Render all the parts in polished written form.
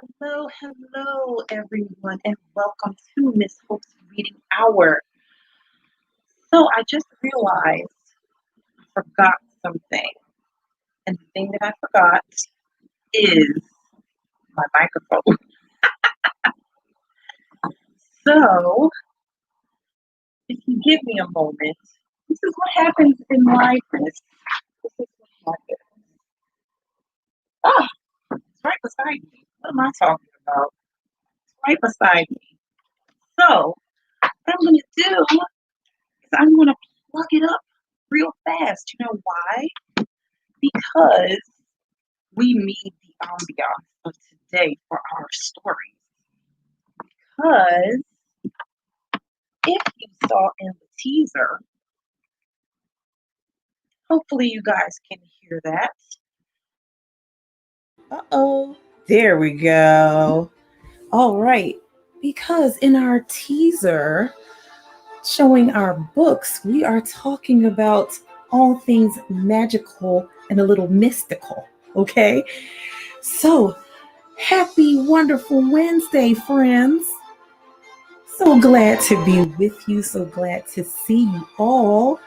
Hello, hello, everyone, and welcome to Miss Hope's Reading Hour. So, I just realized I forgot something, and the thing that I forgot is my microphone. So, if you give me a moment, this is what happens in life. This is what happens. Ah, it's right beside me. What am I talking about? It's right beside me. So, what I'm going to do is I'm going to plug it up real fast. You know why? Because we need the ambiance of today for our stories. Because if you saw in the teaser, hopefully you guys can hear that. Uh-oh. There we go. All right. Because in our teaser showing our books, we are talking about all things magical and a little mystical. Okay. So, happy, wonderful Wednesday, friends. So glad to be with you. So glad to see you all.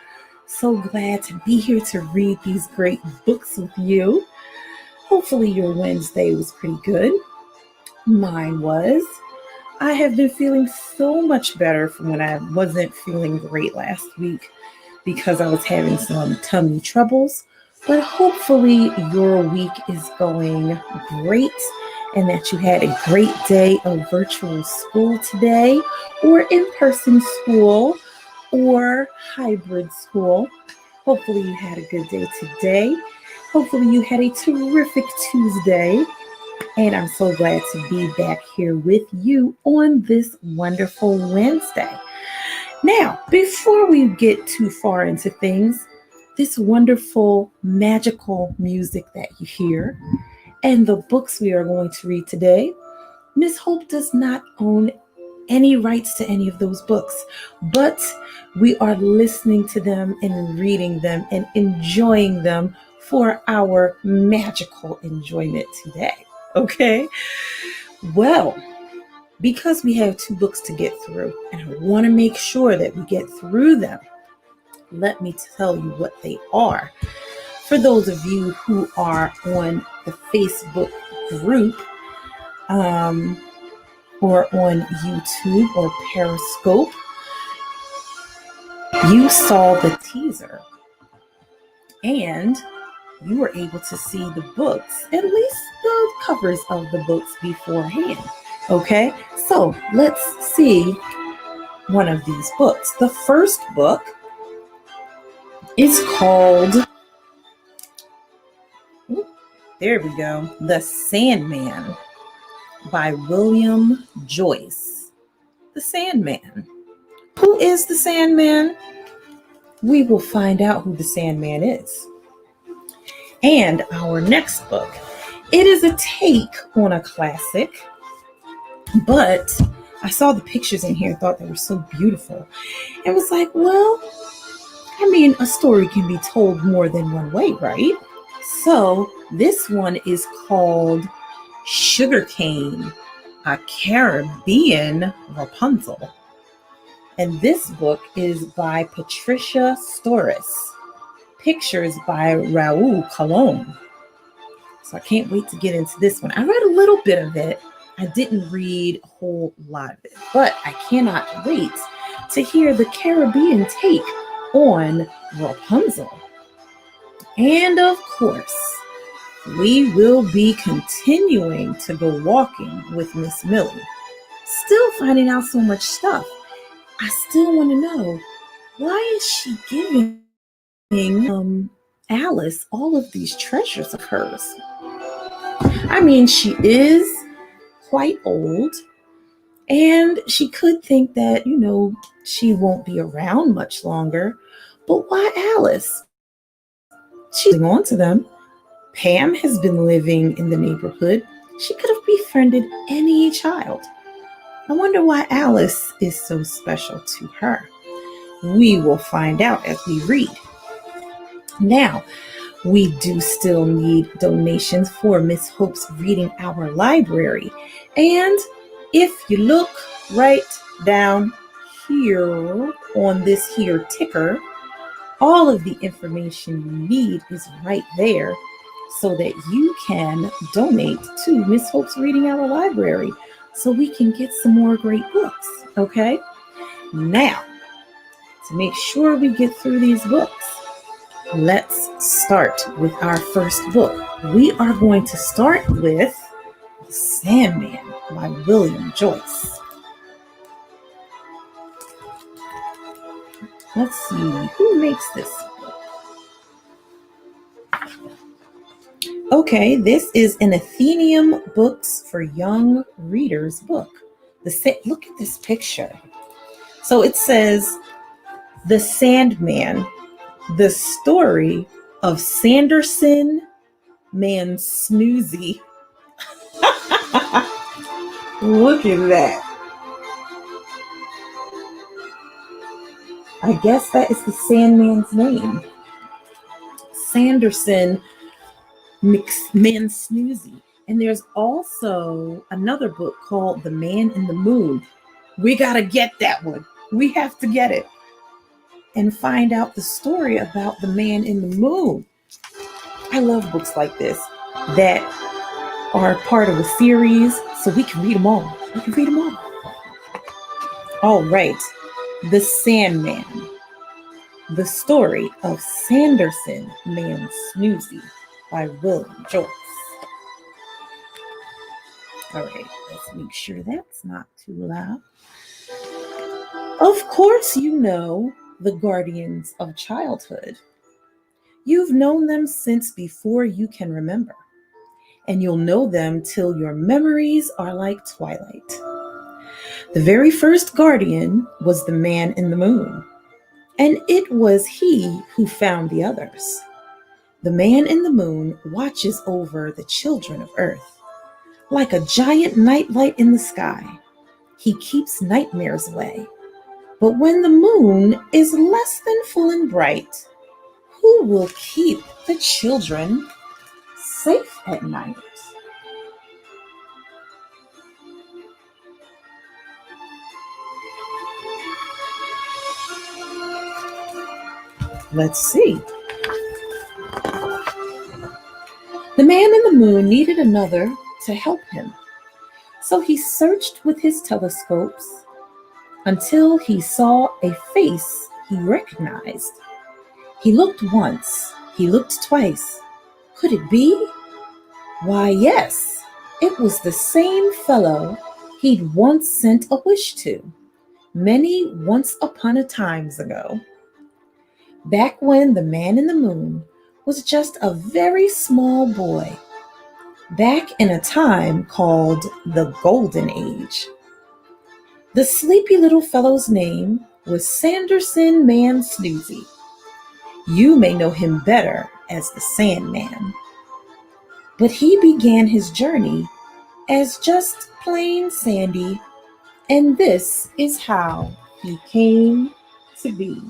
So glad to be here to read these great books with you. Hopefully, your Wednesday was pretty good. Mine was. I have been feeling so much better from when I wasn't feeling great last week because I was having some tummy troubles. But hopefully, your week is going great and that you had a great day of virtual school today, or in person school, or hybrid school. Hopefully, you had a good day today. Hopefully, you had a terrific Tuesday. And I'm so glad to be back here with you on this wonderful Wednesday. Now, before we get too far into things, this wonderful magical music that you hear and the books we are going to read today, Miss Hope does not own any rights to any of those books, but we are listening to them and reading them and enjoying them for our magical enjoyment today. Okay? Well, because we have two books to get through, and I want to make sure that we get through them, let me tell you what they are. For those of you who are on the Facebook group, or on YouTube or Periscope, you saw the teaser and you were able to see the books, at least the covers of the books beforehand. Okay, so let's see one of these books. The first book is called, there we go, The Sandman by William Joyce. The Sandman. Who is the Sandman? We will find out who the Sandman is. And our next book, it is a take on a classic, but I saw the pictures in here and thought they were so beautiful. And was like, well, I mean, a story can be told more than one way, right? So this one is called Sugarcane, a Caribbean Rapunzel. And this book is by Patricia Storis. Pictures by Raul Colon. So I can't wait to get into this one. I read a little bit of it. I didn't read a whole lot of it, but I cannot wait to hear the Caribbean take on Rapunzel. And of course, we will be continuing to go walking with Miss Millie. Still finding out so much stuff. I still want to know, why is she giving Alice all of these treasures of hers? I mean, she is quite old, and she could think that, she won't be around much longer. But why Alice? She's holding on to them. Pam has been living in the neighborhood. She could have befriended any child. I wonder why Alice is so special to her. We will find out as we read. Now, We do still need donations for Miss Hope's Reading Hour Library. And if you look right down here on this here ticker, all of the information you need is right there so that you can donate to Miss Hope's Reading Hour Library so we can get some more great books, okay? Now, to make sure we get through these books, let's start with our first book. We are going to start with Sandman by William Joyce. Let's see, who makes this book? Okay, this is an Athenaeum Books for Young Readers book. Look at this picture. So it says, The Sandman, the story of Sanderson Man Snoozy. Look at that. I guess that is the Sandman's name. Sanderson Man Snoozy. And there's also another book called The Man in the Moon. We got to get that one. We have to get it and find out the story about the man in the moon. I love books like this that are part of a series so we can read them all. We can read them all. All right. The Sandman, the story of Sanderson Man Snoozy by William Joyce. All right, let's make sure that's not too loud. Of course, you know the guardians of childhood. You've known them since before you can remember, and you'll know them till your memories are like twilight. The very first guardian was the man in the moon, and it was he who found the others. The man in the moon watches over the children of earth. Like a giant nightlight in the sky, he keeps nightmares away. But when the moon is less than full and bright, who will keep the children safe at night? Let's see. The man in the moon needed another to help him. So he searched with his telescopes until he saw a face he recognized. He looked once, he looked twice. Could it be? Why, yes, it was the same fellow he'd once sent a wish to, many once upon a times ago. Back when the man in the moon was just a very small boy, back in a time called the Golden Age. The sleepy little fellow's name was Sanderson Man Snoozy. You may know him better as the Sandman. But he began his journey as just plain Sandy, and this is how he came to be.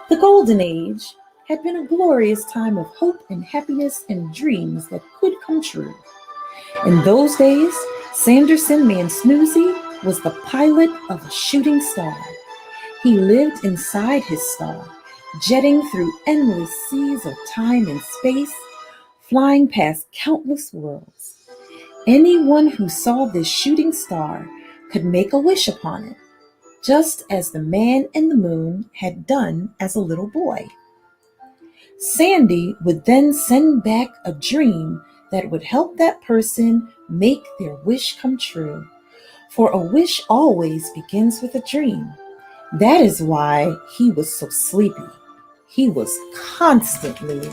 The Golden Age had been a glorious time of hope and happiness and dreams that could come true. In those days, Sanderson Man Snoozy was the pilot of a shooting star. He lived inside his star, jetting through endless seas of time and space, flying past countless worlds. Anyone who saw this shooting star could make a wish upon it, just as the man in the moon had done as a little boy. Sandy would then send back a dream that would help that person make their wish come true. For a wish always begins with a dream. That is why he was so sleepy. He was constantly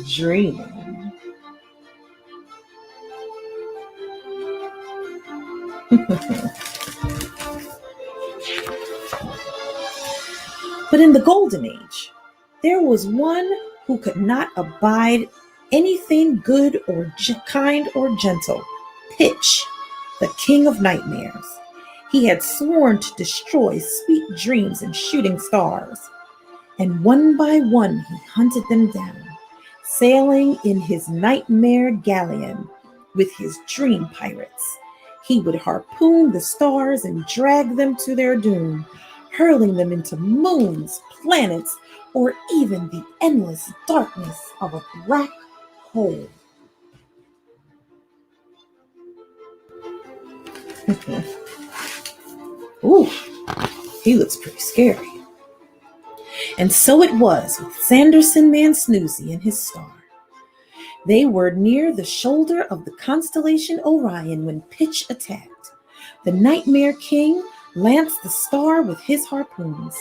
dreaming. But in the Golden Age, there was one who could not abide anything good or kind or gentle. Pitch, the king of nightmares. He had sworn to destroy sweet dreams and shooting stars, and one by one he hunted them down, sailing in his nightmare galleon with his dream pirates. He would harpoon the stars and drag them to their doom, hurling them into moons, planets, or even the endless darkness of a black hole. Ooh, he looks pretty scary. And so it was with Sanderson Man Snoozy and his star. They were near the shoulder of the constellation Orion when Pitch attacked. The Nightmare King lanced the star with his harpoons.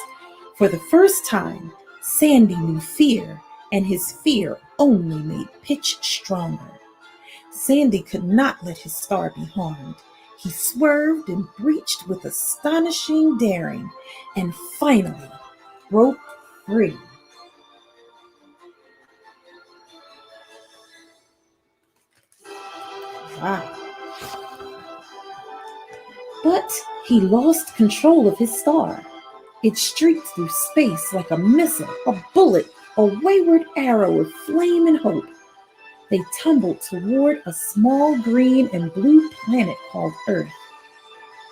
For the first time, Sandy knew fear, and his fear only made Pitch stronger. Sandy could not let his star be harmed. He swerved and breached with astonishing daring, and finally broke free. Wow. But he lost control of his star. It streaked through space like a missile, a bullet, a wayward arrow of flame and hope. They tumbled toward a small green and blue planet called Earth.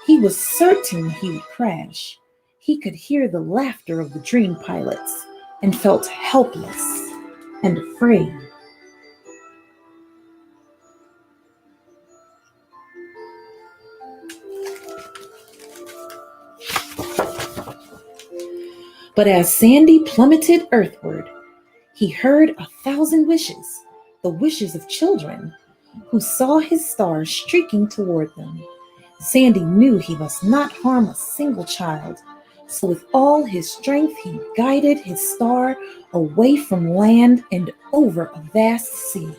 He was certain he would crash. He could hear the laughter of the dream pilots and felt helpless and afraid. But as Sandy plummeted earthward, he heard 1,000 wishes, the wishes of children who saw his star streaking toward them. Sandy knew he must not harm a single child, so with all his strength he guided his star away from land and over a vast sea.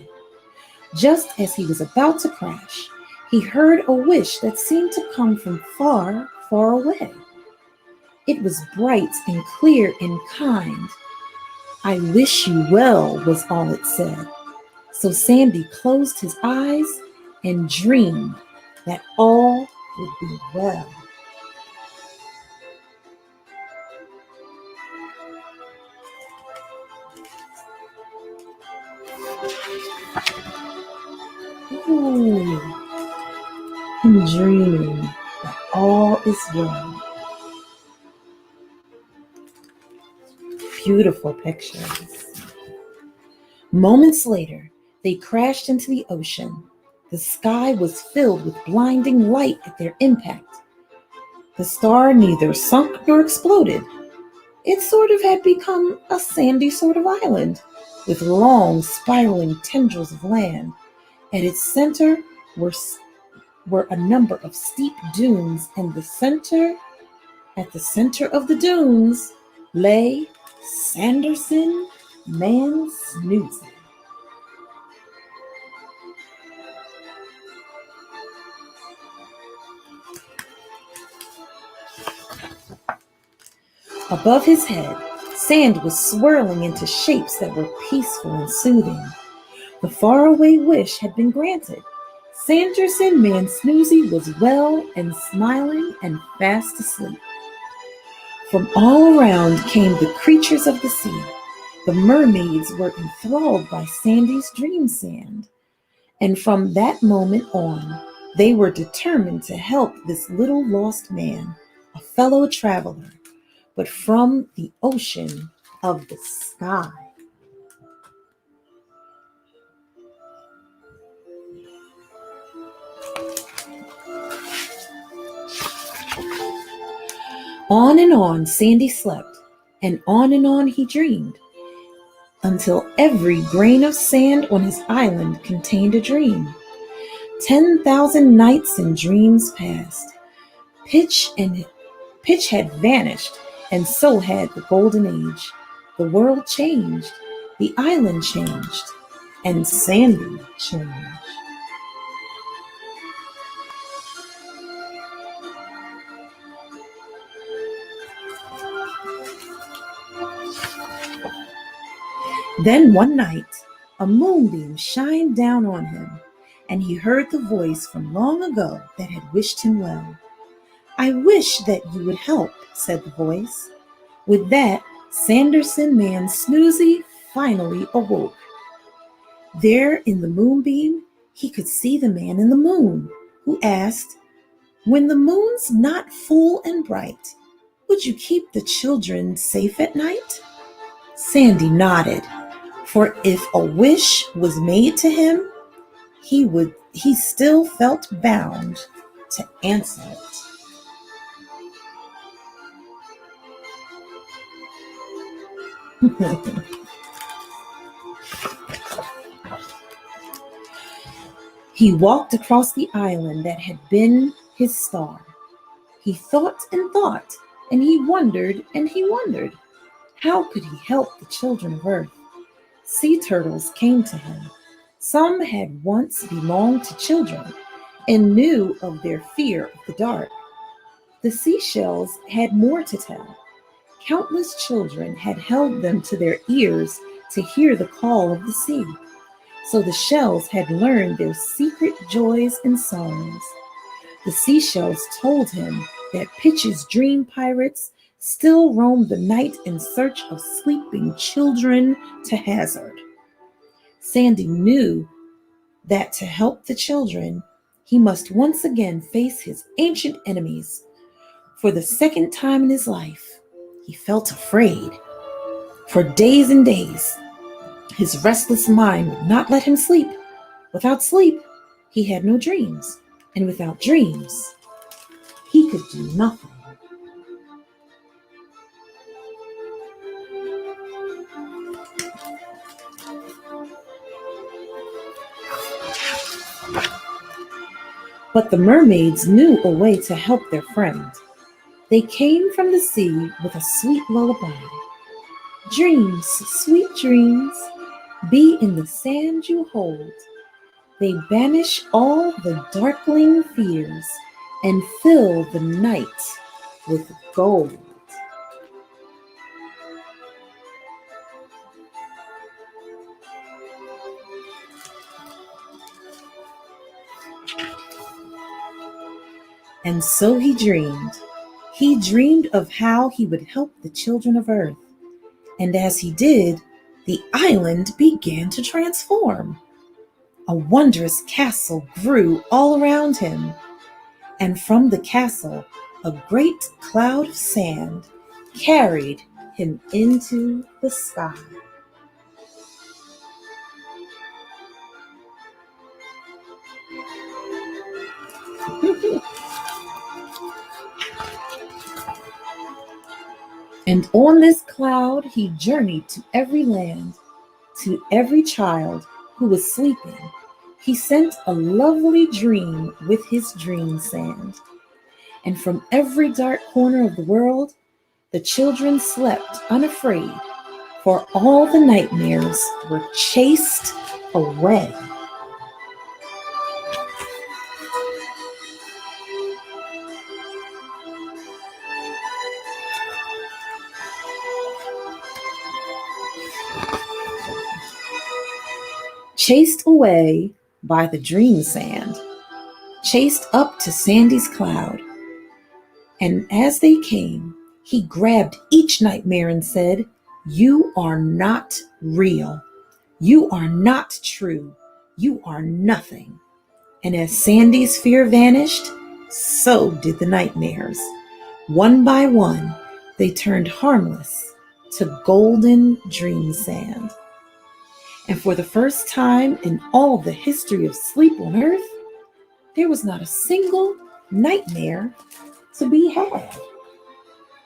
Just as he was about to crash, he heard a wish that seemed to come from far, far away. It was bright and clear and kind. "I wish you well," was all it said. So Sandy closed his eyes and dreamed that all would be well. Ooh, I'm dreaming that all is well. Beautiful pictures. Moments later, they crashed into the ocean. The sky was filled with blinding light at their impact. The star neither sunk nor exploded. It sort of had become a sandy sort of island with long spiraling tendrils of land. At its center were a number of steep dunes, and at the center of the dunes lay Sanderson Man Snoozy. Above his head, sand was swirling into shapes that were peaceful and soothing. The faraway wish had been granted. Sanderson Man Snoozy was well and smiling and fast asleep. From all around came the creatures of the sea. The mermaids were enthralled by Sandy's dream sand. And from that moment on, they were determined to help this little lost man, a fellow traveler, but from the ocean of the sky. On and on Sandy slept, and on he dreamed, until every grain of sand on his island contained a dream. 10,000 nights and dreams passed. Pitch had vanished, and so had the golden age. The world changed, the island changed, and Sandy changed. Then one night, A moonbeam shined down on him, and he heard the voice from long ago that had wished him well. "I wish that you would help," said the voice. With that, Sanderson Man Snoozy finally awoke. There in the moonbeam, he could see the man in the moon, who asked, "When the moon's not full and bright, would you keep the children safe at night?" Sandy nodded, for if a wish was made to him, he still felt bound to answer it. He walked across the island that had been his star. He thought and thought, and he wondered and he wondered. How could he help the children of Earth? Sea turtles came to him. Some had once belonged to children and knew of their fear of the dark. The seashells had more to tell. Countless children had held them to their ears to hear the call of the sea. So the shells had learned their secret joys and songs. The seashells told him that Pitch's dream pirates still roamed the night in search of sleeping children to hazard. Sandy knew that to help the children, he must once again face his ancient enemies. For the second time in his life, he felt afraid. For days and days, his restless mind would not let him sleep. Without sleep, he had no dreams. And without dreams, he could do nothing. But the mermaids knew a way to help their friend. They came from the sea with a sweet lullaby. Dreams, sweet dreams, be in the sand you hold. They banish all the darkling fears and fill the night with gold. And so he dreamed. He dreamed of how he would help the children of Earth. And as he did, the island began to transform. A wondrous castle grew all around him, and from the castle, a great cloud of sand carried him into the sky. And on this cloud he journeyed to every land, to every child who was sleeping. He sent a lovely dream with his dream sand. And from every dark corner of the world, the children slept unafraid, for all the nightmares were chased away. Chased away by the dream sand, chased up to Sandy's cloud. And as they came, he grabbed each nightmare and said, "You are not real. You are not true. You are nothing." And as Sandy's fear vanished, so did the nightmares. One by one, they turned harmless to golden dream sand. And for the first time in all the history of sleep on Earth, there was not a single nightmare to be had.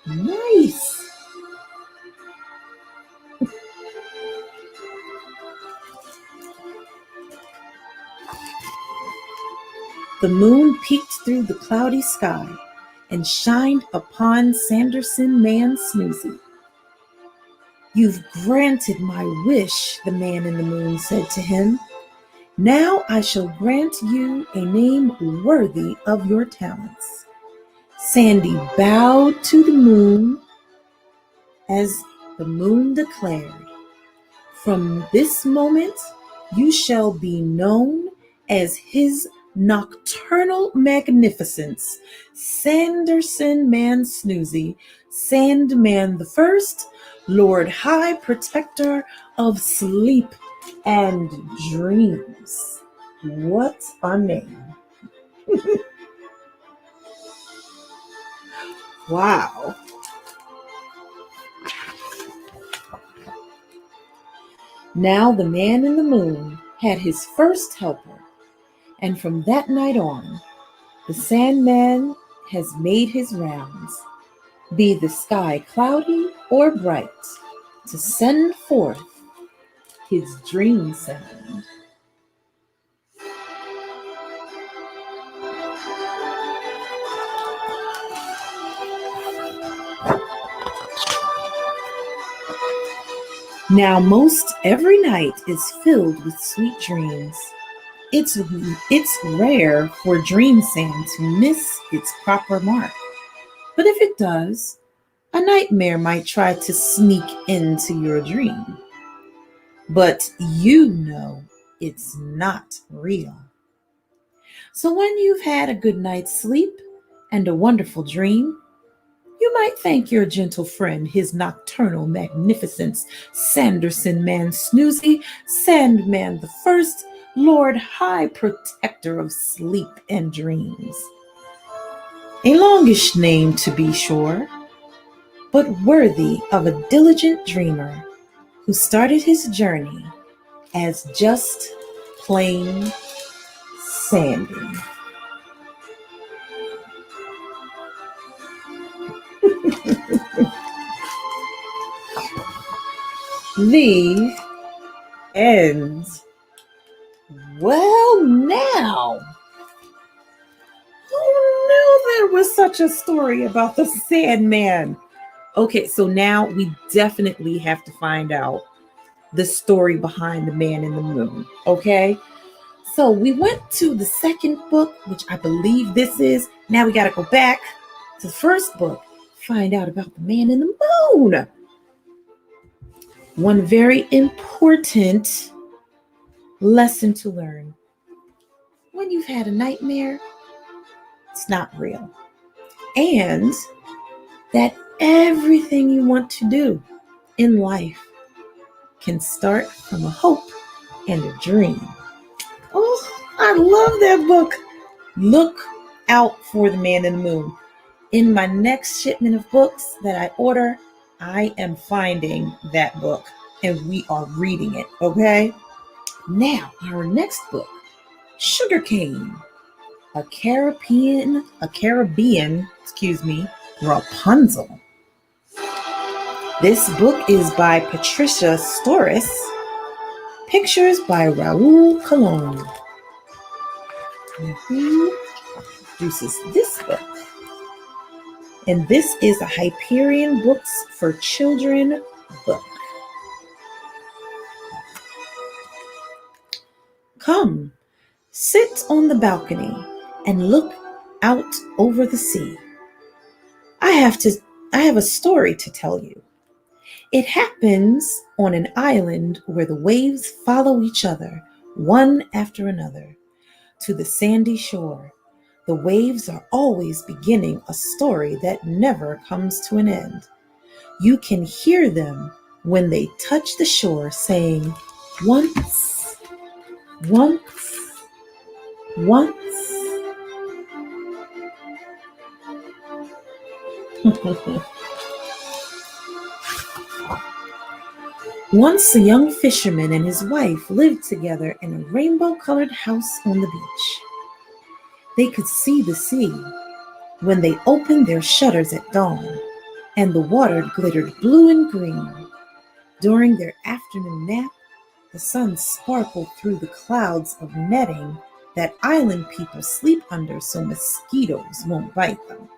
Nice. The moon peeked through the cloudy sky and shined upon Sanderson Man Snoozy. "You've granted my wish," the man in the moon said to him. "Now I shall grant you a name worthy of your talents." Sandy bowed to the moon as the moon declared, "From this moment, You shall be known as his nocturnal magnificence, Sanderson Man Snoozy, Sandman the First, Lord High Protector of Sleep and Dreams. What a name. Wow. Now the man in the moon had his first helper, and from that night on, the Sandman has made his rounds, be the sky cloudy or bright, to send forth his dream sound. Now most every night is filled with sweet dreams. It's rare for dream sand to miss its proper mark. But if it does, a nightmare might try to sneak into your dream. But you know it's not real. So when you've had a good night's sleep and a wonderful dream, you might thank your gentle friend, his nocturnal magnificence, Sanderson Man Snoozy, Sandman the First, Lord High Protector of Sleep and Dreams. A longish name to be sure, but worthy of a diligent dreamer who started his journey as just plain Sandy. The end. Well, now, who knew there was such a story about the Sandman? Okay, so now we definitely have to find out the story behind the man in the moon. Okay, so we went to the second book, which I believe this is. Now we got to go back to the first book, find out about the man in the moon. One very important lesson to learn. When you've had a nightmare, it's not real. And that everything you want to do in life can start from a hope and a dream. Oh, I love that book. Look out for the man in the moon. In my next shipment of books that I order, I am finding that book and we are reading it, okay? Now, our next book, Sugarcane, a Caribbean, Rapunzel. This book is by Patricia Storis. Pictures by Raul Colon. And who produces this book? And this is a Hyperion Books for Children book. Come, sit on the balcony and look out over the sea. I have a story to tell you. It happens on an island where the waves follow each other, one after another, to the sandy shore. The waves are always beginning a story that never comes to an end. You can hear them when they touch the shore saying, once, once, once. Once a young fisherman and his wife lived together in a rainbow-colored house on the beach. They could see the sea when they opened their shutters at dawn, and the water glittered blue and green. During their afternoon nap, the sun sparkled through the clouds of netting that island people sleep under so mosquitoes won't bite them.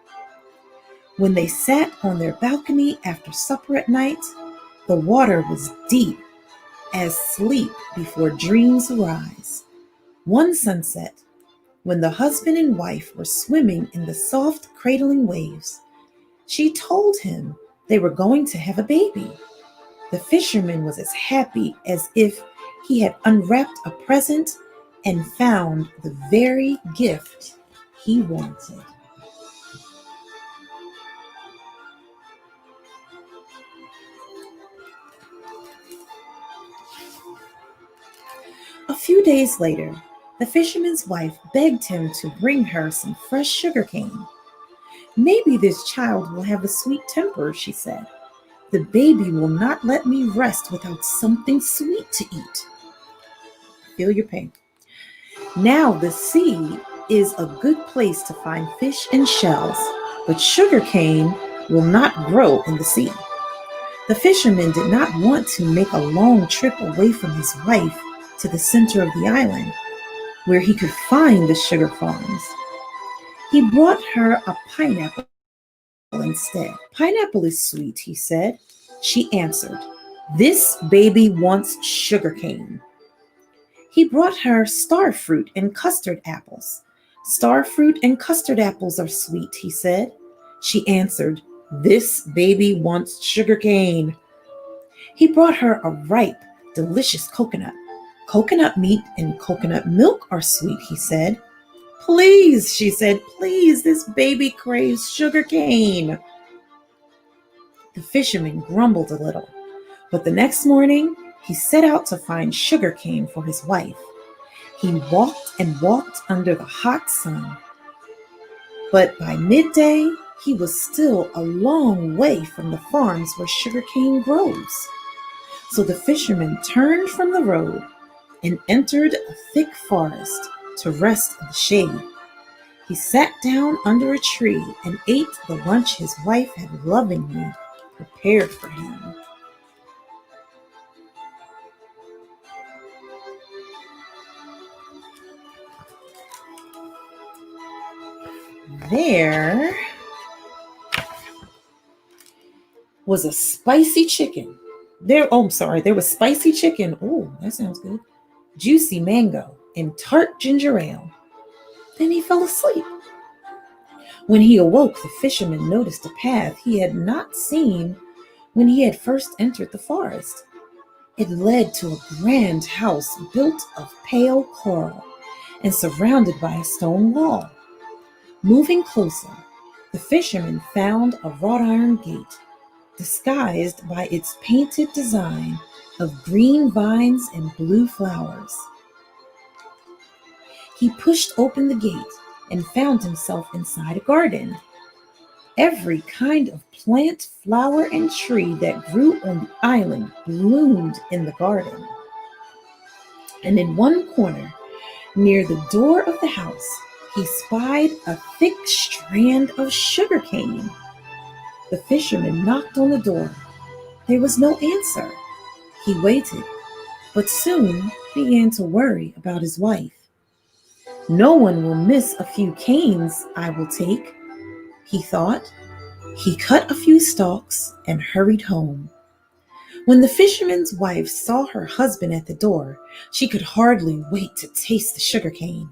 When they sat on their balcony after supper at night, the water was deep as sleep before dreams arise. One sunset, when the husband and wife were swimming in the soft cradling waves, she told him they were going to have a baby. The fisherman was as happy as if he had unwrapped a present and found the very gift he wanted. A few days later, the fisherman's wife begged him to bring her some fresh sugar cane. Maybe this child will have a sweet temper, she said. The baby will not let me rest without something sweet to eat. Feel your pain. Now the sea is a good place to find fish and shells, but sugar cane will not grow in the sea. The fisherman did not want to make a long trip away from his wife to the center of the island, where he could find the sugar farms. He brought her a pineapple instead. Pineapple is sweet, he said. She answered, this baby wants sugar cane. He brought her star fruit and custard apples. Star fruit and custard apples are sweet, he said. She answered, this baby wants sugar cane. He brought her a ripe, delicious coconut. Coconut meat and coconut milk are sweet, he said. Please, she said, please, this baby craves sugar cane. The fisherman grumbled a little, but the next morning he set out to find sugar cane for his wife. He walked and walked under the hot sun, but by midday he was still a long way from the farms where sugar cane grows. So the fisherman turned from the road and entered a thick forest to rest in the shade. He sat down under a tree and ate the lunch his wife had lovingly prepared for him. There was a spicy chicken. There was spicy chicken. Oh, that sounds good. Juicy mango and tart ginger ale. Then he fell asleep. When he awoke, the fisherman noticed a path he had not seen when he had first entered the forest. It led to a grand house built of pale coral and surrounded by a stone wall. Moving closer, the fisherman found a wrought iron gate, disguised by its painted design of green vines and blue flowers. He pushed open the gate and found himself inside a garden. Every kind of plant, flower, and tree that grew on the island bloomed in the garden. And in one corner, near the door of the house, he spied a thick strand of sugar cane. The fisherman knocked on the door. There was no answer. He waited, but soon began to worry about his wife. No one will miss a few canes I will take, he thought. He cut a few stalks and hurried home. When the fisherman's wife saw her husband at the door, she could hardly wait to taste the sugar cane.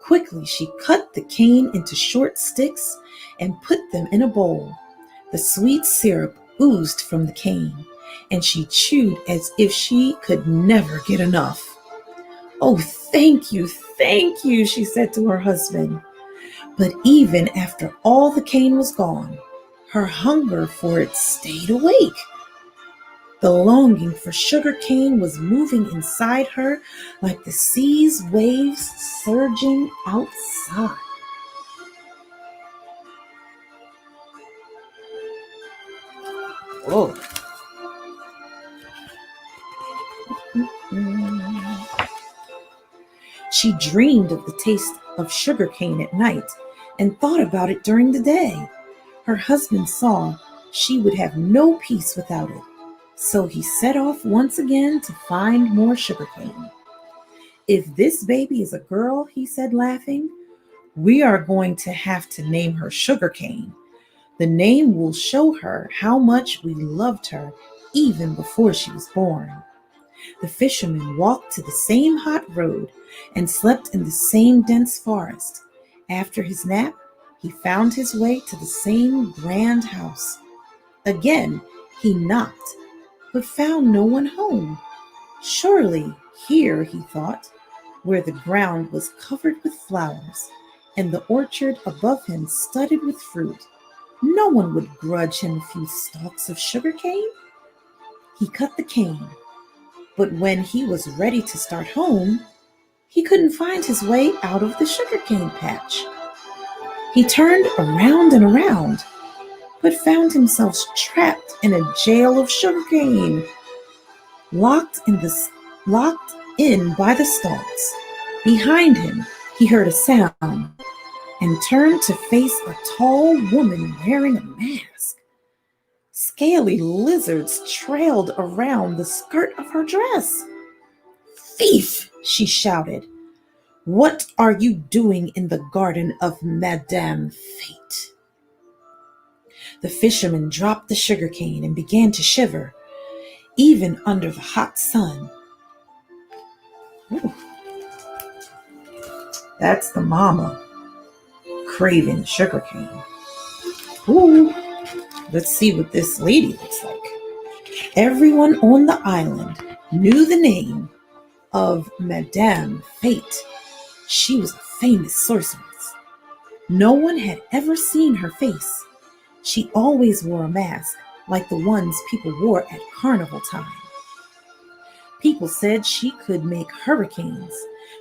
Quickly, she cut the cane into short sticks and put them in a bowl. The sweet syrup oozed from the cane, and she chewed as if she could never get enough. Oh, thank you, she said to her husband. But even after all the cane was gone, her hunger for it stayed awake. The longing for sugar cane was moving inside her like the sea's waves surging outside. Oh. She dreamed of the taste of sugar cane at night and thought about it during the day. Her husband saw she would have no peace without it, so he set off once again to find more sugar cane. If this baby is a girl, he said, laughing, we are going to have to name her Sugar Cane. The name will show her how much we loved her even before she was born. The fisherman walked to the same hot road and slept in the same dense forest. After his nap, he found his way to the same grand house. Again, he knocked, but found no one home. Surely Here, he thought, where the ground was covered with flowers and the orchard above him studded with fruit, no one would grudge him a few stalks of sugar cane. He cut the cane, but when he was ready to start home, he couldn't find his way out of the sugarcane patch. He turned around and around, but found himself trapped in a jail of sugarcane, locked in by the stalks. Behind him, he heard a sound and turned to face a tall woman wearing a mask. Scaly lizards trailed around the skirt of her dress. "Thief!" she shouted. "What are you doing in the garden of Madame Fate?" The fisherman dropped the sugar cane and began to shiver, even under the hot sun. Ooh, that's the mama craving sugar cane. Ooh, let's see what this lady looks like. Everyone on the island knew the name of Madame Fate. She was a famous sorceress. No one had ever seen her face. She always wore a mask like the ones people wore at carnival time. People said she could make hurricanes.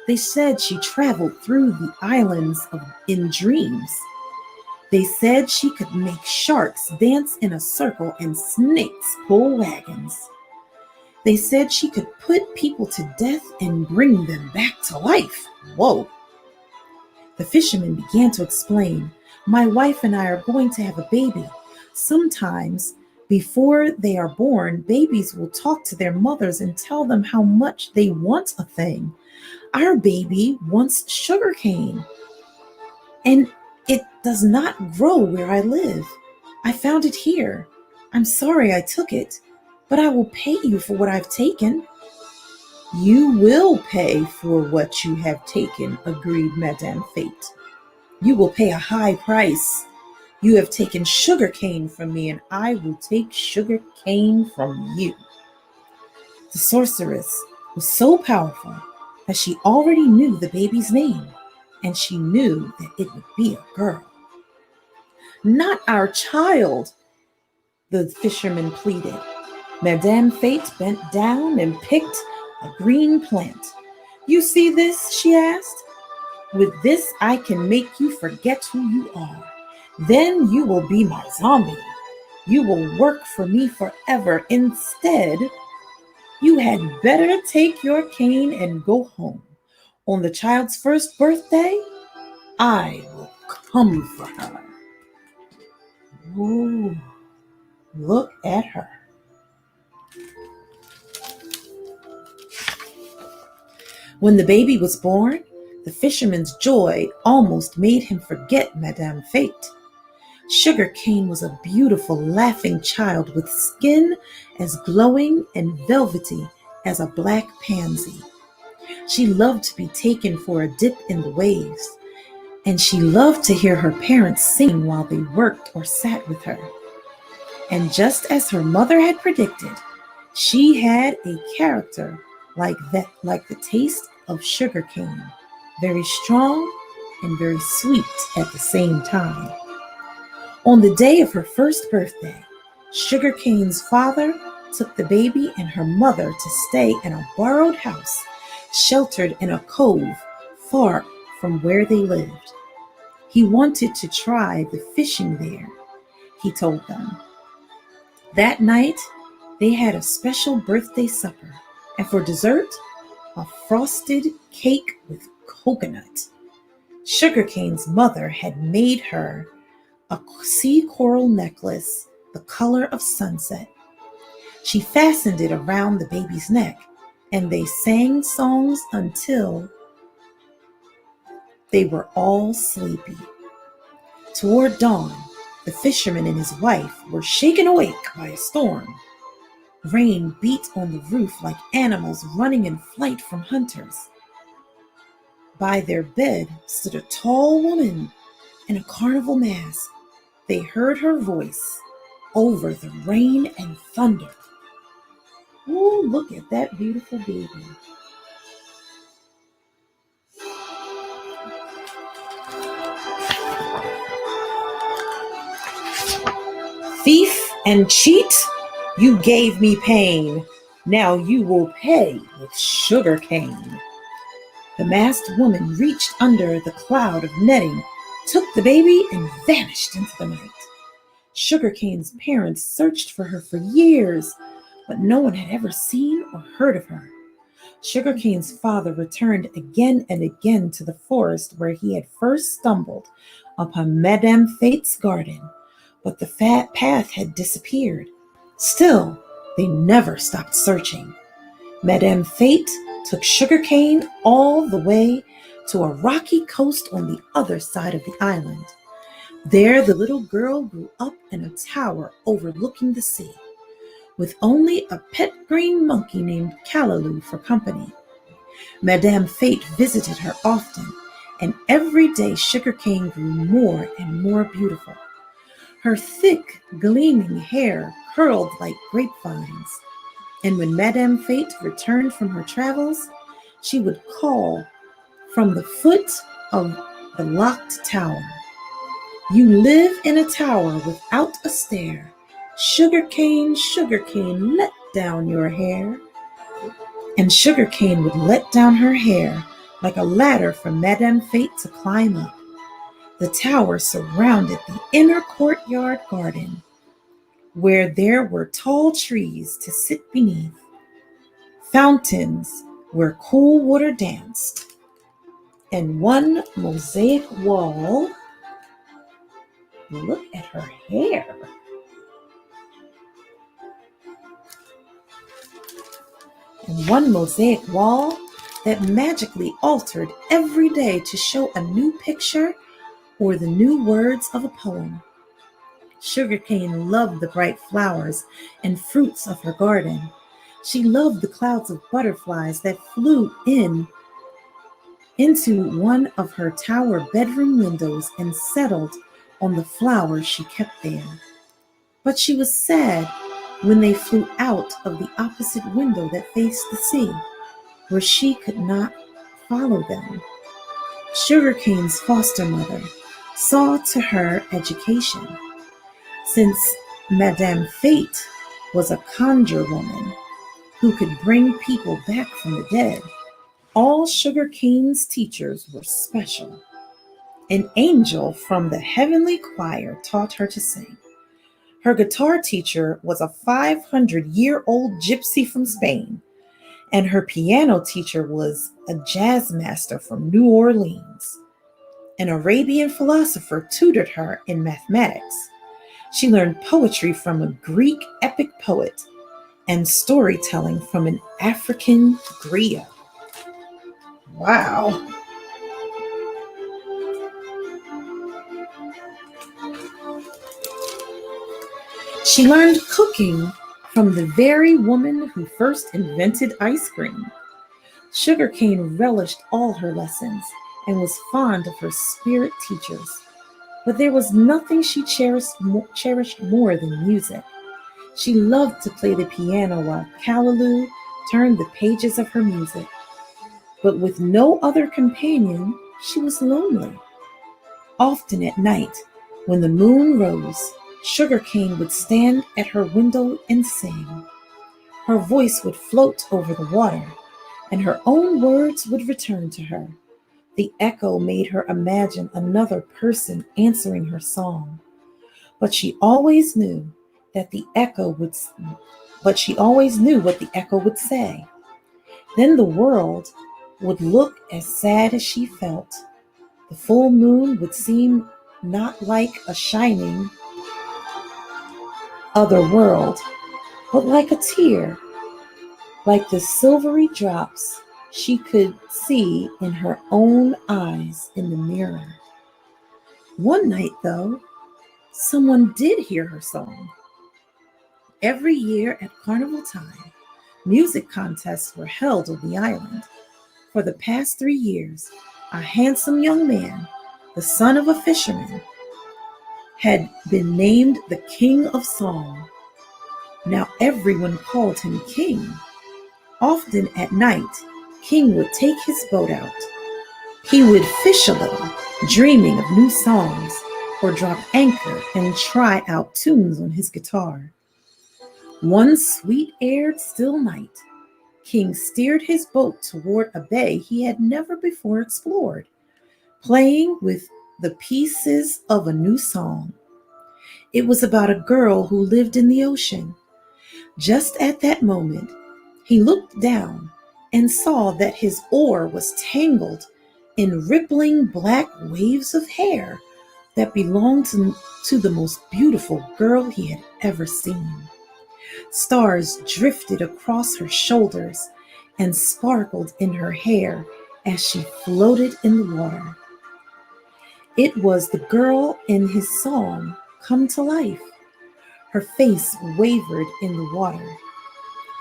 They said she traveled through the islands in dreams. They said she could make sharks dance in a circle and snakes pull wagons. They said she could put people to death and bring them back to life. Whoa! The fisherman began to explain, "My wife and I are going to have a baby. Sometimes, before they are born, babies will talk to their mothers and tell them how much they want a thing. Our baby wants sugarcane, and it does not grow where I live. I found it here. I'm sorry I took it, but I will pay you for what I've taken." "You will pay for what you have taken," agreed Madame Fate. "You will pay a high price. You have taken sugar cane from me, and I will take sugar cane from you." The sorceress was so powerful that she already knew the baby's name, and she knew that it would be a girl. "Not our child," the fisherman pleaded. Madame Fate bent down and picked a green plant. "You see this?" she asked. "With this, I can make you forget who you are. Then you will be my zombie. You will work for me forever. Instead, you had better take your cane and go home. On the child's first birthday, I will come for her." Ooh, look at her. When the baby was born, the fisherman's joy almost made him forget Madame Fate. Sugarcane was a beautiful, laughing child with skin as glowing and velvety as a black pansy. She loved to be taken for a dip in the waves, and she loved to hear her parents sing while they worked or sat with her. And just as her mother had predicted, she had a character like the taste of sugarcane, very strong and very sweet at the same time. On the day of her first birthday, Sugarcane's father took the baby and her mother to stay in a borrowed house, sheltered in a cove far from where they lived. He wanted to try the fishing there, he told them. That night, they had a special birthday supper, and for dessert, a frosted cake with coconut. Sugarcane's mother had made her a sea coral necklace the color of sunset. She fastened it around the baby's neck, and they sang songs until they were all sleepy. Toward dawn, the fisherman and his wife were shaken awake by a storm. Rain beat on the roof like animals running in flight from hunters. By their bed stood a tall woman in a carnival mask. They heard her voice over the rain and thunder. Oh, look at that beautiful baby. And cheat, you gave me pain. Now you will pay with sugar cane. The masked woman reached under the cloud of netting, took the baby, and vanished into the night. Sugarcane's parents searched for her for years, but no one had ever seen or heard of her. Sugarcane's father returned again and again to the forest where he had first stumbled upon Madame Fate's garden, but the fat path had disappeared. Still, they never stopped searching. Madame Fate took Sugarcane all the way to a rocky coast on the other side of the island. There, the little girl grew up in a tower overlooking the sea, with only a pet green monkey named Callaloo for company. Madame Fate visited her often, and every day Sugarcane grew more and more beautiful. Her thick, gleaming hair curled like grapevines, and when Madame Fate returned from her travels, she would call from the foot of the locked tower, "You live in a tower without a stair. Sugarcane, Sugarcane, let down your hair." And Sugarcane would let down her hair like a ladder for Madame Fate to climb up. The tower surrounded the inner courtyard garden, where there were tall trees to sit beneath, fountains where cool water danced, and one mosaic wall. Look at her hair. And one mosaic wall that magically altered every day to show a new picture or the new words of a poem. Sugarcane loved the bright flowers and fruits of her garden. She loved the clouds of butterflies that flew into one of her tower bedroom windows and settled on the flowers she kept there. But she was sad when they flew out of the opposite window that faced the sea, where she could not follow them. Sugarcane's foster mother saw to her education. Since Madame Fate was a conjure woman who could bring people back from the dead, all Sugarcane's teachers were special. An angel from the heavenly choir taught her to sing. Her guitar teacher was a 500-year-old gypsy from Spain, and her piano teacher was a jazz master from New Orleans. An Arabian philosopher tutored her in mathematics. She learned poetry from a Greek epic poet and storytelling from an African griot. Wow. She learned cooking from the very woman who first invented ice cream. Sugarcane relished all her lessons and was fond of her spirit teachers. But there was nothing she cherished more than music. She loved to play the piano while Callaloo turned the pages of her music. But with no other companion, she was lonely. Often at night, when the moon rose, Sugarcane would stand at her window and sing. Her voice would float over the water, and her own words would return to her. The echo made her imagine another person answering her song. But she always knew what the echo would say. Then the world would look as sad as she felt. The full moon would seem not like a shining other world, but like a tear, like the silvery drops she could see in her own eyes in the mirror. One night, though, someone did hear her song. Every year at carnival time, music contests were held on the island. For the past 3 years, a handsome young man, the son of a fisherman, had been named the King of Song. Now everyone called him King. Often at night, King would take his boat out. He would fish a little, dreaming of new songs, or drop anchor and try out tunes on his guitar. One sweet-aired still night, King steered his boat toward a bay he had never before explored, playing with the pieces of a new song. It was about a girl who lived in the ocean. Just at that moment, he looked down and saw that his oar was tangled in rippling black waves of hair that belonged to the most beautiful girl he had ever seen. Stars drifted across her shoulders and sparkled in her hair as she floated in the water. It was the girl in his song come to life. Her face wavered in the water.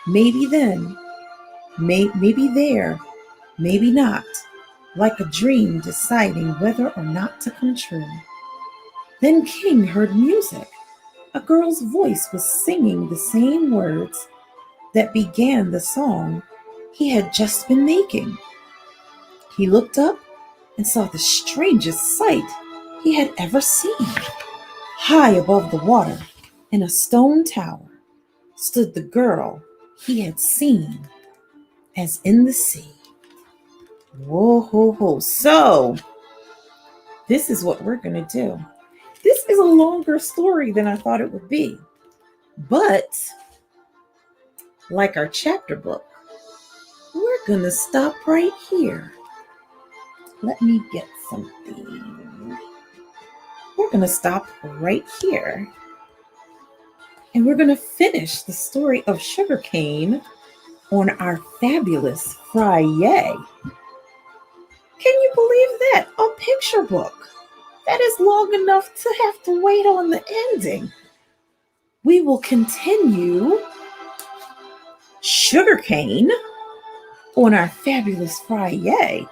Maybe then, maybe there, maybe not, like a dream deciding whether or not to come true. Then King heard music. A girl's voice was singing the same words that began the song he had just been making. He looked up and saw the strangest sight he had ever seen. High above the water, in a stone tower, stood the girl he had seen as in the sea. Whoa, ho, ho. So, this is what we're going to do. This is a longer story than I thought it would be. But, like our chapter book, we're going to stop right here. Let me get something. We're going to stop right here. And we're going to finish the story of Sugarcane on our fabulous Friday. Can you believe that? A picture book. That is long enough to have to wait on the ending. We will continue Sugarcane on our fabulous Friday.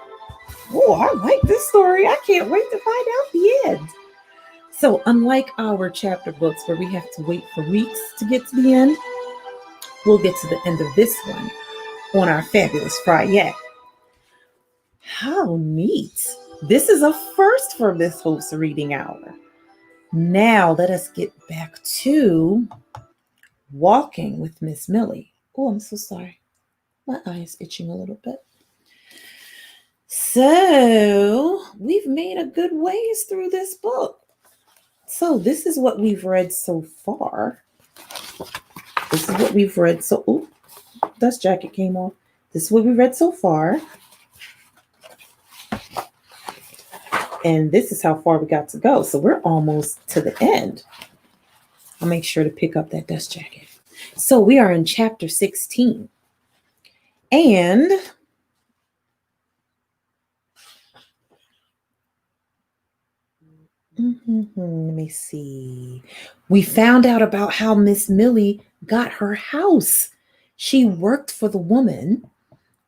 Oh, I like this story. I can't wait to find out the end. So, unlike our chapter books where we have to wait for weeks to get to the end, we'll get to the end of this one on our fabulous Friday. How neat. This is a first for Miss Hope's reading hour. Now, let us get back to walking with Miss Millie. Oh, I'm so sorry. My eye is itching a little bit. So, we've made a good ways through this book. So, this is what we've read so far. This is what we've read so... Oh, dust jacket came off. This is what we read so far. And this is how far we got to go. So, we're almost to the end. I'll make sure to pick up that dust jacket. So, we are in chapter 16. And... let me see. We found out about how Miss Millie got her house. She worked for the woman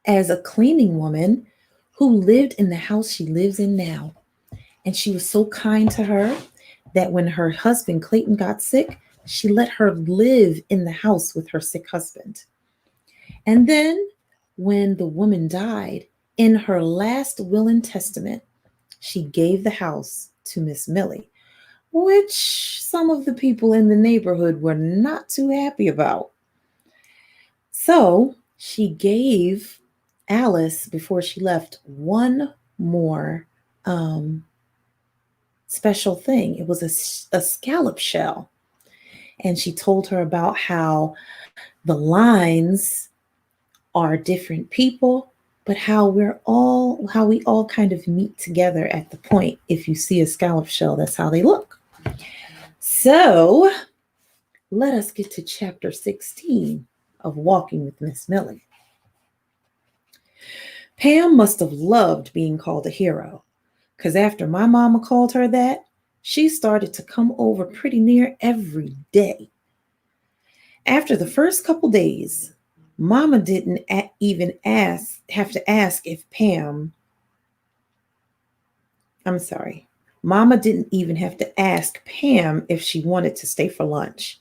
as a cleaning woman who lived in the house she lives in now. And she was so kind to her that when her husband Clayton got sick, she let her live in the house with her sick husband. And then when the woman died, in her last will and testament, she gave the house to Miss Millie, which some of the people in the neighborhood were not too happy about. So she gave Alice, before she left, one more special thing. It was a scallop shell. And she told her about how the lines are different people, but how we all kind of meet together at the point. If you see a scallop shell, that's how they look. So let us get to chapter 16 of Walking with Miss Millie. Pam must have loved being called a hero, because after my mama called her that, she started to come over pretty near every day. After the first couple days, Mama didn't even have to ask if Mama didn't even have to ask Pam if she wanted to stay for lunch.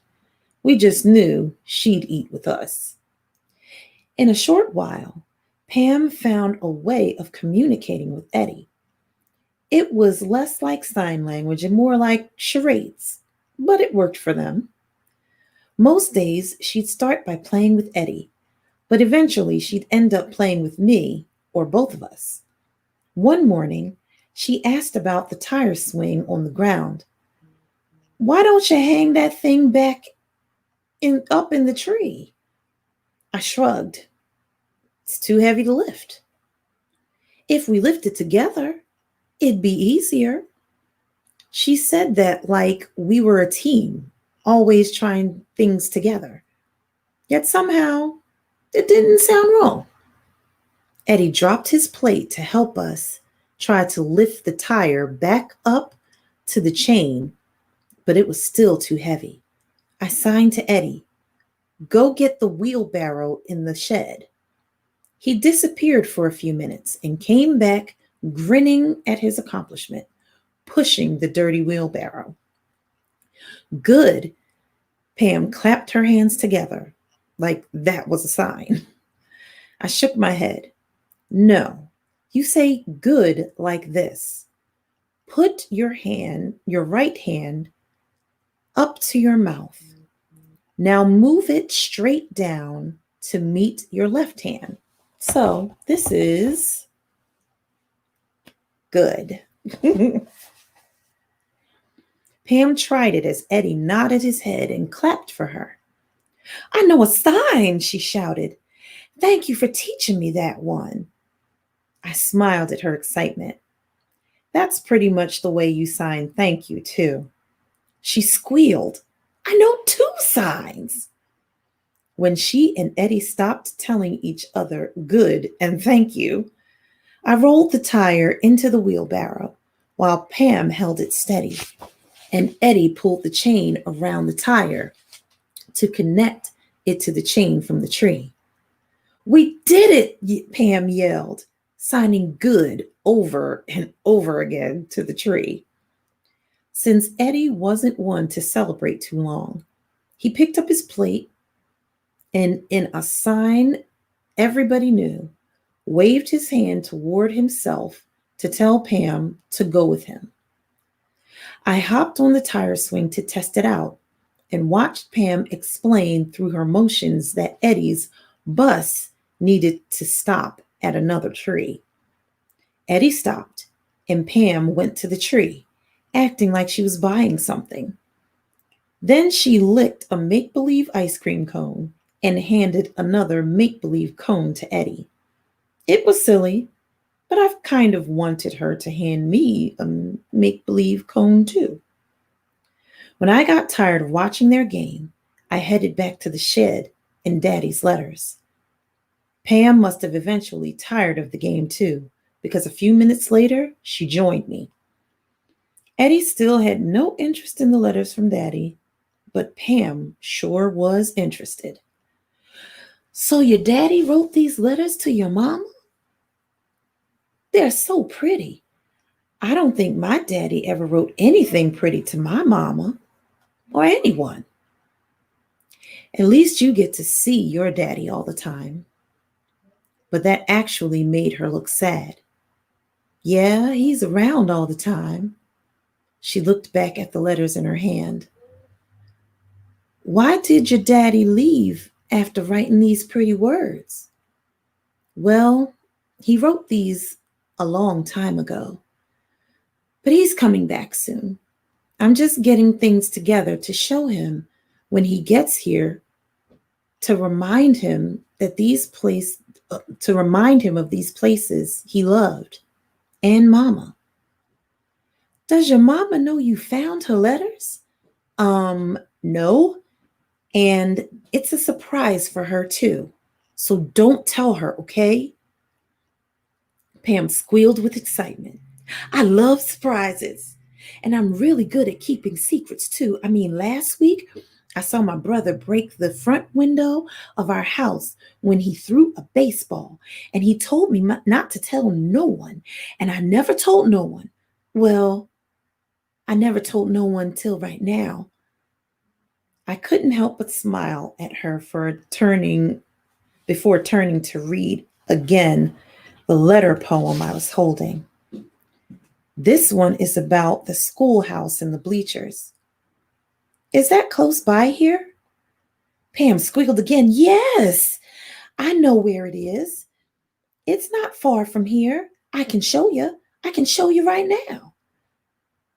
We just knew she'd eat with us. In a short while, Pam found a way of communicating with Eddie. It was less like sign language and more like charades, but it worked for them. Most days, she'd start by playing with Eddie, but eventually she'd end up playing with me or both of us. One morning, she asked about the tire swing on the ground. Why don't you hang that thing back up in the tree? I shrugged. It's too heavy to lift. If we lift it together, it'd be easier. She said that like we were a team, always trying things together. Yet somehow it didn't sound wrong. Eddie dropped his plate to help us try to lift the tire back up to the chain, but it was still too heavy. I signed to Eddie, go get the wheelbarrow in the shed. He disappeared for a few minutes and came back grinning at his accomplishment, pushing the dirty wheelbarrow. Good. Pam clapped her hands together like that was a sign. I shook my head. No, you say good like this. Put your right hand up to your mouth. Now move it straight down to meet your left hand. So this is good. Pam tried it as Eddie nodded his head and clapped for her. I know a sign, she shouted. Thank you for teaching me that one. I smiled at her excitement. That's pretty much the way you sign thank you, too. She squealed. I know 2 signs. When she and Eddie stopped telling each other good and thank you, I rolled the tire into the wheelbarrow while Pam held it steady, and Eddie pulled the chain around the tire to connect it to the chain from the tree. We did it, Pam yelled, signing good over and over again to the tree. Since Eddie wasn't one to celebrate too long, he picked up his plate and, in a sign everybody knew, waved his hand toward himself to tell Pam to go with him. I hopped on the tire swing to test it out and watched Pam explain through her motions that Eddie's bus needed to stop at another tree. Eddie stopped, and Pam went to the tree, acting like she was buying something. Then she licked a make-believe ice cream cone and handed another make-believe cone to Eddie. It was silly, but I've kind of wanted her to hand me a make-believe cone too. When I got tired of watching their game, I headed back to the shed and Daddy's letters. Pam must have eventually tired of the game too, because a few minutes later, she joined me. Eddie still had no interest in the letters from Daddy, but Pam sure was interested. So your daddy wrote these letters to your mama? They're so pretty. I don't think my daddy ever wrote anything pretty to my mama or anyone. At least you get to see your daddy all the time. But that actually made her look sad. Yeah, he's around all the time. She looked back at the letters in her hand. Why did your daddy leave after writing these pretty words? Well, he wrote these a long time ago, but he's coming back soon. I'm just getting things together to show him when he gets here, to remind him of these places he loved and Mama. Does your mama know you found her letters? No. And it's a surprise for her too. So don't tell her, okay? Pam squealed with excitement. I love surprises. And I'm really good at keeping secrets too. I mean, last week, I saw my brother break the front window of our house when he threw a baseball. And he told me not to tell no one. And I never told no one. Well, I never told no one till right now. I couldn't help but smile at her before turning to read again the letter poem I was holding. This one is about the schoolhouse and the bleachers. Is that close by here? Pam squealed again. Yes, I know where it is. It's not far from here. I can show you. I can show you right now.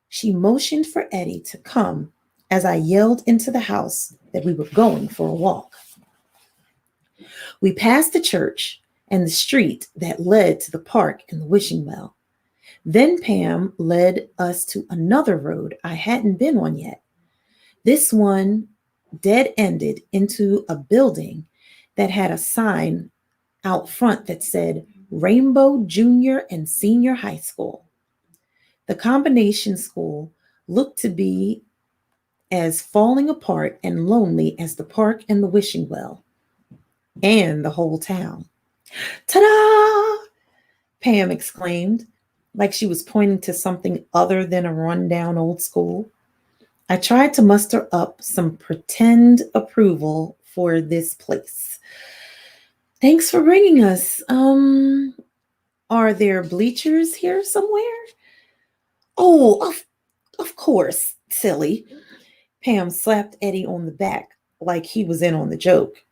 She motioned for Eddie to come as I yelled into the house that we were going for a walk. We passed the church and the street that led to the park and the wishing well. Then Pam led us to another road I hadn't been on yet. This one dead ended into a building that had a sign out front that said Rainbow Junior and Senior High School. The combination school looked to be as falling apart and lonely as the park and the wishing well and the whole town. Ta-da! Pam exclaimed, like she was pointing to something other than a rundown old school. I tried to muster up some pretend approval for this place. Thanks for bringing us. Are there bleachers here somewhere? Oh, of course, silly. Pam slapped Eddie on the back like he was in on the joke.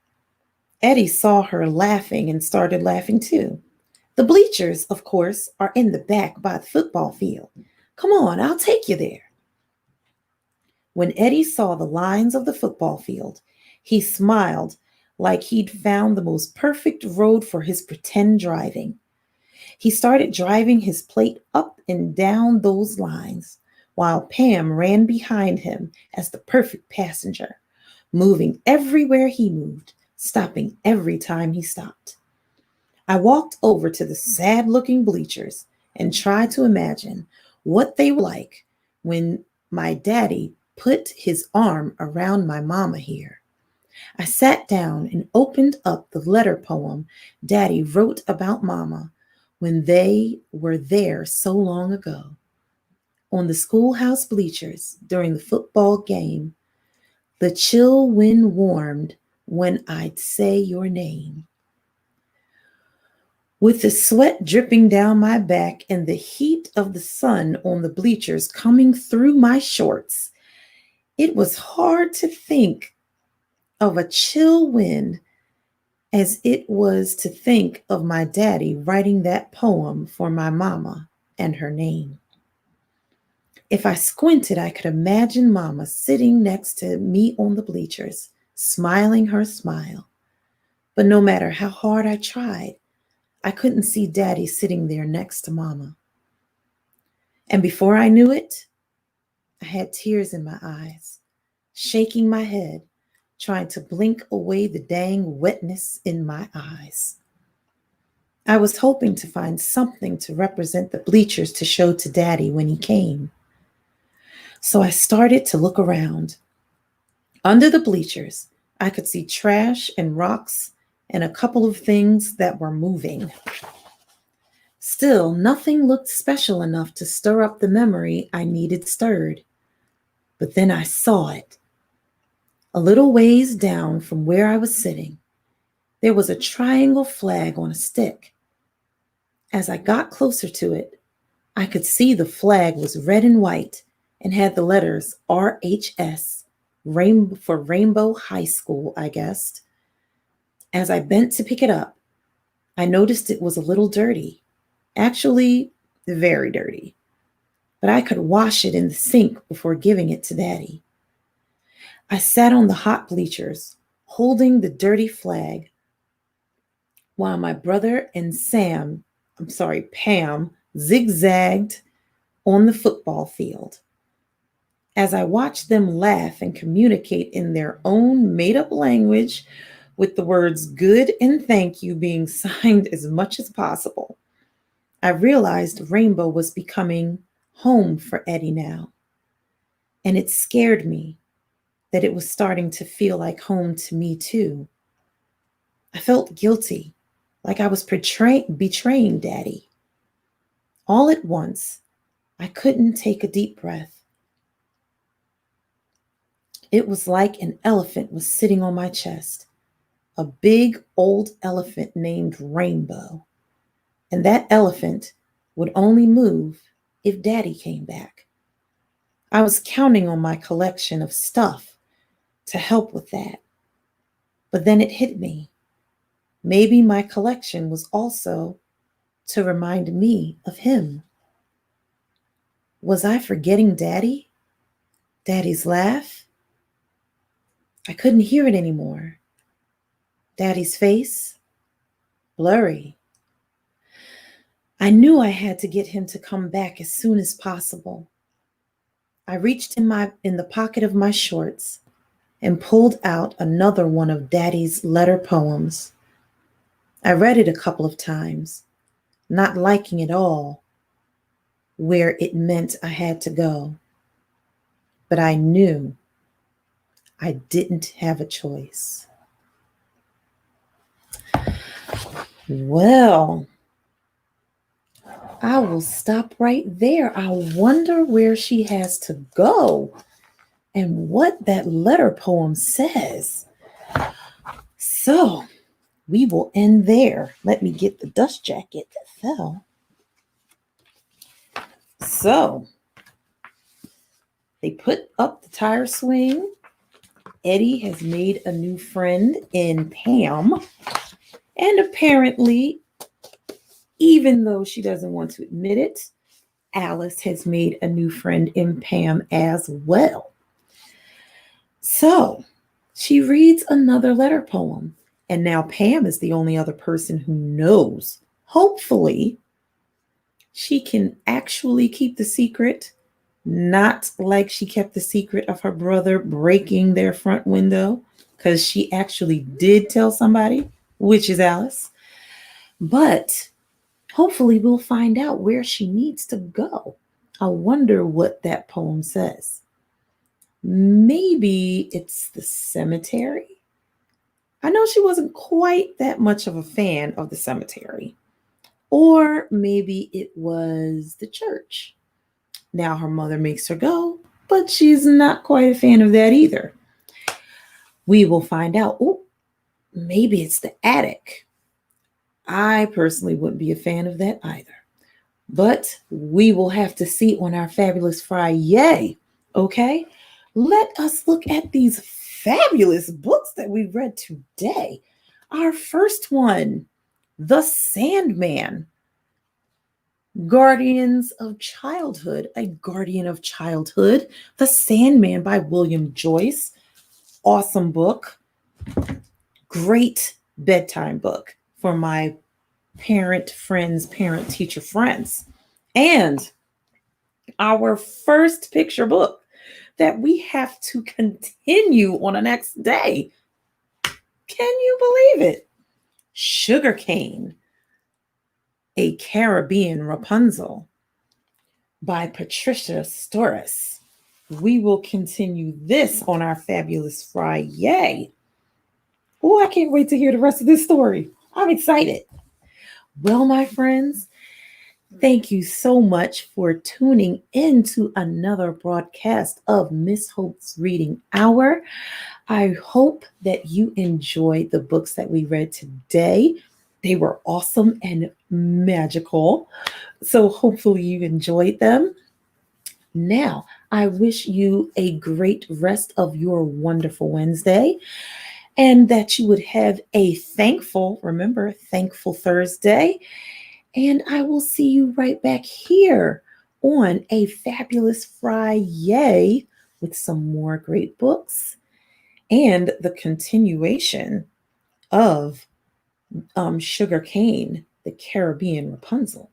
Eddie saw her laughing and started laughing too. The bleachers, of course, are in the back by the football field. Come on, I'll take you there. When Eddie saw the lines of the football field, he smiled like he'd found the most perfect road for his pretend driving. He started driving his plate up and down those lines, while Pam ran behind him as the perfect passenger, moving everywhere he moved, stopping every time he stopped. I walked over to the sad-looking bleachers and tried to imagine what they were like when my daddy put his arm around my mama here. I sat down and opened up the letter poem Daddy wrote about Mama when they were there so long ago. On the schoolhouse bleachers during the football game, the chill wind warmed when I'd say your name. With the sweat dripping down my back and the heat of the sun on the bleachers coming through my shorts, it was hard to think of a chill wind as it was to think of my daddy writing that poem for my mama and her name. If I squinted, I could imagine Mama sitting next to me on the bleachers, smiling her smile. But no matter how hard I tried, I couldn't see Daddy sitting there next to Mama. And before I knew it, I had tears in my eyes, shaking my head, trying to blink away the dang wetness in my eyes. I was hoping to find something to represent the bleachers to show to Daddy when he came. So I started to look around. Under the bleachers, I could see trash and rocks and a couple of things that were moving. Still, nothing looked special enough to stir up the memory I needed stirred. But then I saw it. A little ways down from where I was sitting, there was a triangle flag on a stick. As I got closer to it, I could see the flag was red and white and had the letters RHS, for Rainbow High School, I guessed. As I bent to pick it up, I noticed it was a little dirty. Actually, very dirty. But I could wash it in the sink before giving it to Daddy. I sat on the hot bleachers, holding the dirty flag, while my brother and Pam, zigzagged on the football field. As I watched them laugh and communicate in their own made-up language, with the words good and thank you being signed as much as possible, I realized Rainbow was becoming home for Eddie now. And it scared me that it was starting to feel like home to me too. I felt guilty, like I was betraying Daddy. All at once, I couldn't take a deep breath. It was like an elephant was sitting on my chest, a big old elephant named Rainbow. And that elephant would only move if Daddy came back. I was counting on my collection of stuff to help with that. But then it hit me. Maybe my collection was also to remind me of him. Was I forgetting Daddy? Daddy's laugh? I couldn't hear it anymore. Daddy's face? Blurry. I knew I had to get him to come back as soon as possible. I reached in the pocket of my shorts and pulled out another one of Daddy's letter poems. I read it a couple of times, not liking it all, where it meant I had to go. But I knew I didn't have a choice. Well, I will stop right there. I wonder where she has to go and what that letter poem says. So we will end there. Let me get the dust jacket that fell. So they put up the tire swing. Eddie has made a new friend in Pam. And apparently, even though she doesn't want to admit it, Alice has made a new friend in Pam as well. So she reads another letter poem. And now Pam is the only other person who knows. Hopefully, she can actually keep the secret, not like she kept the secret of her brother breaking their front window, because she actually did tell somebody, which is Alice. But hopefully we'll find out where she needs to go. I wonder what that poem says. Maybe it's the cemetery. I know she wasn't quite that much of a fan of the cemetery. Or maybe it was the church. Now her mother makes her go, but she's not quite a fan of that either. We will find out. Oh, maybe it's the attic. I personally wouldn't be a fan of that either. But we will have to see on our Fabulous Friday. Okay? Let us look at these fabulous books that we read today. Our first one, The Sandman. Guardians of Childhood, a guardian of childhood. The Sandman by William Joyce. Awesome book. Great bedtime book for my parent teacher friends. And our first picture book that we have to continue on the next day. Can you believe it? Sugarcane, a Caribbean Rapunzel by Patricia Storis. We will continue this on our Fabulous Friday. Oh, I can't wait to hear the rest of this story. I'm excited. Well, my friends, thank you so much for tuning in to another broadcast of Miss Hope's Reading Hour. I hope that you enjoyed the books that we read today. They were awesome and magical. So hopefully you enjoyed them. Now, I wish you a great rest of your wonderful Wednesday and that you would have a thankful Thursday. And I will see you right back here on a Fabulous Friday with some more great books and the continuation of Sugarcane, the Caribbean Rapunzel.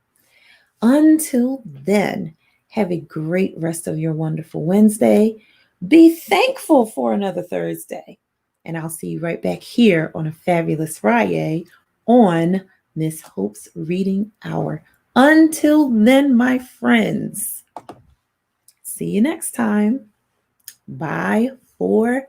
Until then, have a great rest of your wonderful Wednesday. Be thankful for another Thursday. And I'll see you right back here on a Fabulous Friday on Miss Hope's Reading Hour. Until then, my friends, see you next time. Bye for